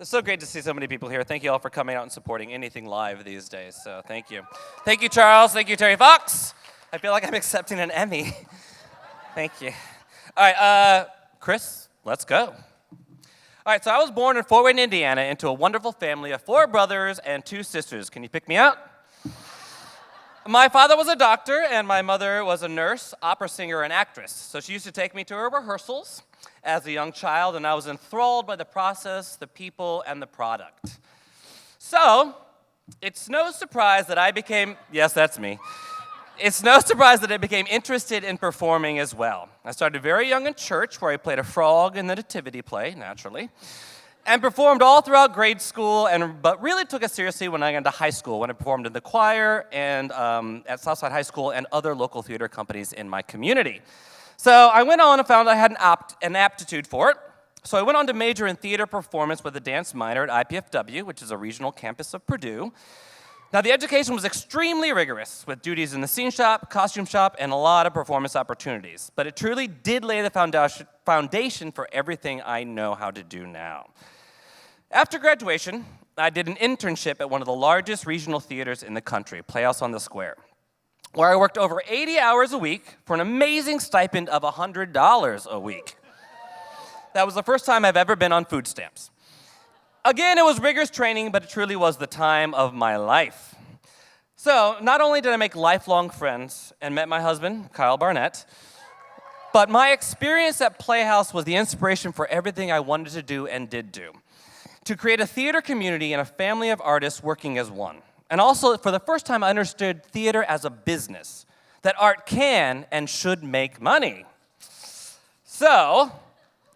It's so great to see so many people here. Thank you all for coming out and supporting anything live these days. So thank you. Thank you, Charles. Thank you, Terry Fox. I feel like I'm accepting an Emmy. Thank you. All right, Chris, let's go. All right, so I was born in Fort Wayne, Indiana, into a wonderful family of 4 brothers and 2 sisters. Can you pick me out? My father was a doctor, and my mother was a nurse, opera singer, and actress. So she used to take me to her rehearsals as a young child, and I was enthralled by the process, the people, and the product. So, it's no surprise that I became, yes, that's me. It's no surprise that I became interested in performing as well. I started very young in church, where I played a frog in the nativity play, naturally, and performed all throughout grade school, but really took it seriously when I got into high school, when I performed in the choir and at Southside High School and other local theater companies in my community. So I went on and found I had an aptitude for it. So I went on to major in theater performance with a dance minor at IPFW, which is a regional campus of Purdue. Now, the education was extremely rigorous, with duties in the scene shop, costume shop, and a lot of performance opportunities. But it truly did lay the foundation for everything I know how to do now. After graduation, I did an internship at one of the largest regional theaters in the country, Playhouse on the Square, where I worked over 80 hours a week for an amazing stipend of $100 a week. That was the first time I've ever been on food stamps. Again, it was rigorous training, but it truly was the time of my life. So, not only did I make lifelong friends and met my husband, Kyle Barnett, but my experience at Playhouse was the inspiration for everything I wanted to do and did do. To create a theater community and a family of artists working as one. And also, for the first time, I understood theater as a business, that art can and should make money. So,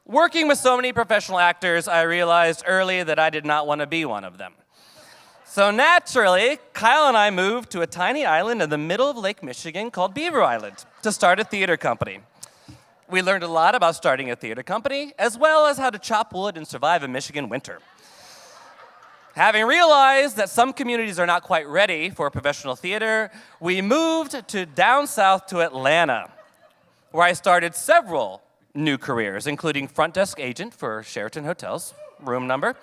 working with so many professional actors, I realized early that I did not want to be one of them. So naturally, Kyle and I moved to a tiny island in the middle of Lake Michigan called Beaver Island to start a theater company. We learned a lot about starting a theater company, as well as how to chop wood and survive a Michigan winter. Having realized that some communities are not quite ready for professional theater, we moved to down south to Atlanta, where I started several new careers, including front desk agent for Sheraton Hotels, room number,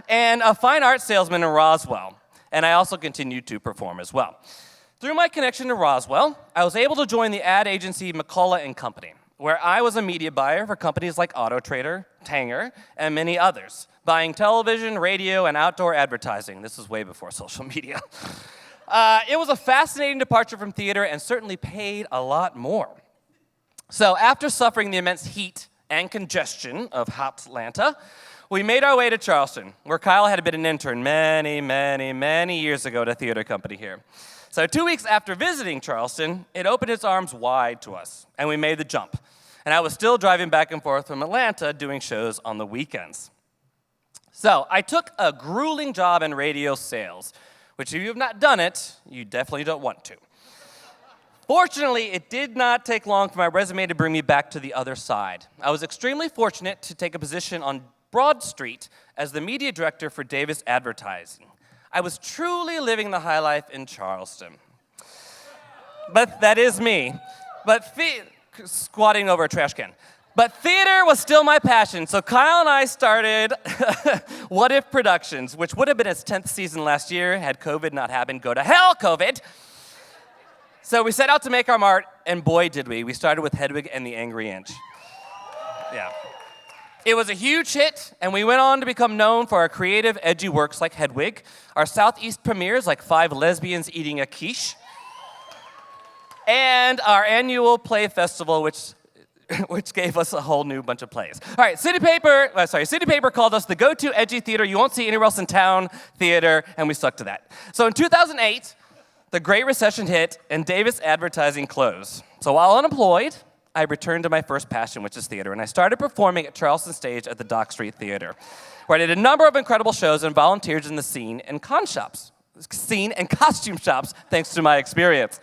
and a fine art salesman in Roswell. And I also continued to perform as well. Through my connection to Roswell, I was able to join the ad agency McCullough & Company, where I was a media buyer for companies like Auto Trader, Tanger, and many others, buying television, radio, and outdoor advertising. This was way before social media. It was a fascinating departure from theater and certainly paid a lot more. So after suffering the immense heat and congestion of hot Atlanta, we made our way to Charleston, where Kyle had been an intern many years ago at a theater company here. So 2 weeks after visiting Charleston, it opened its arms wide to us, and we made the jump. And I was still driving back and forth from Atlanta doing shows on the weekends. So I took a grueling job in radio sales, which if you have not done it, you definitely don't want to. Fortunately, it did not take long for my resume to bring me back to the other side. I was extremely fortunate to take a position on Broad Street as the media director for Davis Advertising. I was truly living the high life in Charleston. But that is me. Squatting over a trash can. But theater was still my passion, so Kyle and I started What If Productions, which would have been its 10th season last year had COVID not happened. Go to hell, COVID! So we set out to make our mark, and boy did we. We started with Hedwig and the Angry Inch. Yeah. It was a huge hit, and we went on to become known for our creative, edgy works like Hedwig, our Southeast premieres like 5 Lesbians Eating a Quiche, and our annual play festival, which gave us a whole new bunch of plays. All right, City Paper called us the go-to edgy theater you won't see anywhere else in town theater, and we stuck to that. So in 2008, the Great Recession hit, and Davis Advertising closed. So while unemployed, I returned to my first passion, which is theater, and I started performing at Charleston Stage at the Dock Street Theater, where I did a number of incredible shows and volunteered in the scene and costume shops, thanks to my experience.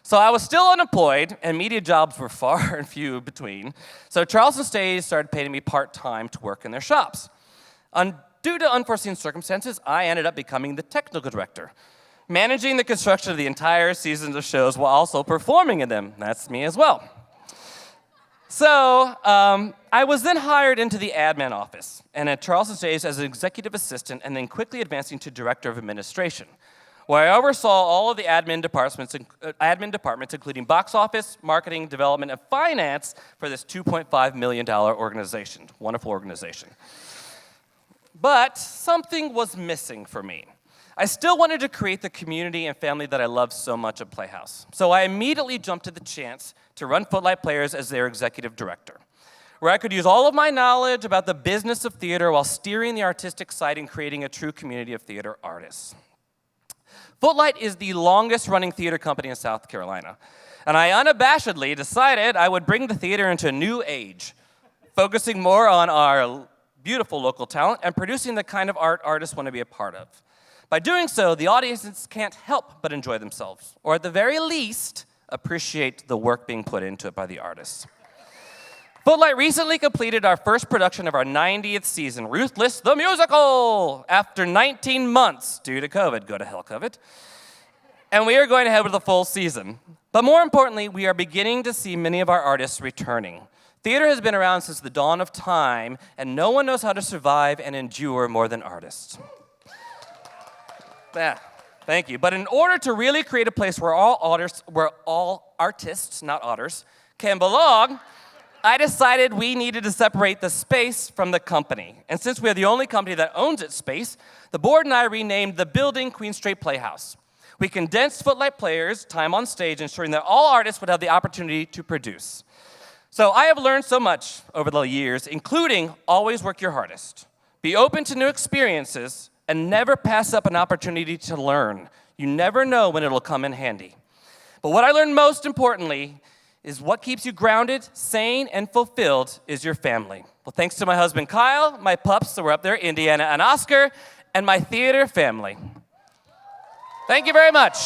So I was still unemployed, and media jobs were far and few between. So Charleston Stage started paying me part-time to work in their shops. Due to unforeseen circumstances, I ended up becoming the technical director, managing the construction of the entire seasons of shows while also performing in them. That's me as well. I was then hired into the admin office and at Charleston Stage as an executive assistant and then quickly advancing to director of administration, where I oversaw all of the admin departments, including box office, marketing, development, and finance for this $2.5 million organization. Wonderful organization. But something was missing for me. I still wanted to create the community and family that I love so much at Playhouse. So I immediately jumped at the chance to run Footlight Players as their executive director, where I could use all of my knowledge about the business of theater while steering the artistic side and creating a true community of theater artists. Footlight is the longest running theater company in South Carolina, and I unabashedly decided I would bring the theater into a new age, focusing more on our beautiful local talent and producing the kind of art artists want to be a part of. By doing so, the audiences can't help but enjoy themselves, or at the very least, appreciate the work being put into it by the artists. Footlight recently completed our first production of our 90th season, Ruthless the Musical, after 19 months due to COVID. Go to hell, COVID. And we are going ahead with a full season. But more importantly, we are beginning to see many of our artists returning. Theater has been around since the dawn of time, and no one knows how to survive and endure more than artists. Yeah, thank you. But in order to really create a place where all artists, not otters, can belong, I decided we needed to separate the space from the company. And since we are the only company that owns its space, the board and I renamed the building Queen Street Playhouse. We condensed Footlight Players' time on stage, ensuring that all artists would have the opportunity to produce. So I have learned so much over the years, including always work your hardest. Be open to new experiences, and never pass up an opportunity to learn. You never know when it'll come in handy. But what I learned most importantly is what keeps you grounded, sane, and fulfilled is your family. Well, thanks to my husband, Kyle, my pups that were up there, Indiana and Oscar, and my theater family. Thank you very much.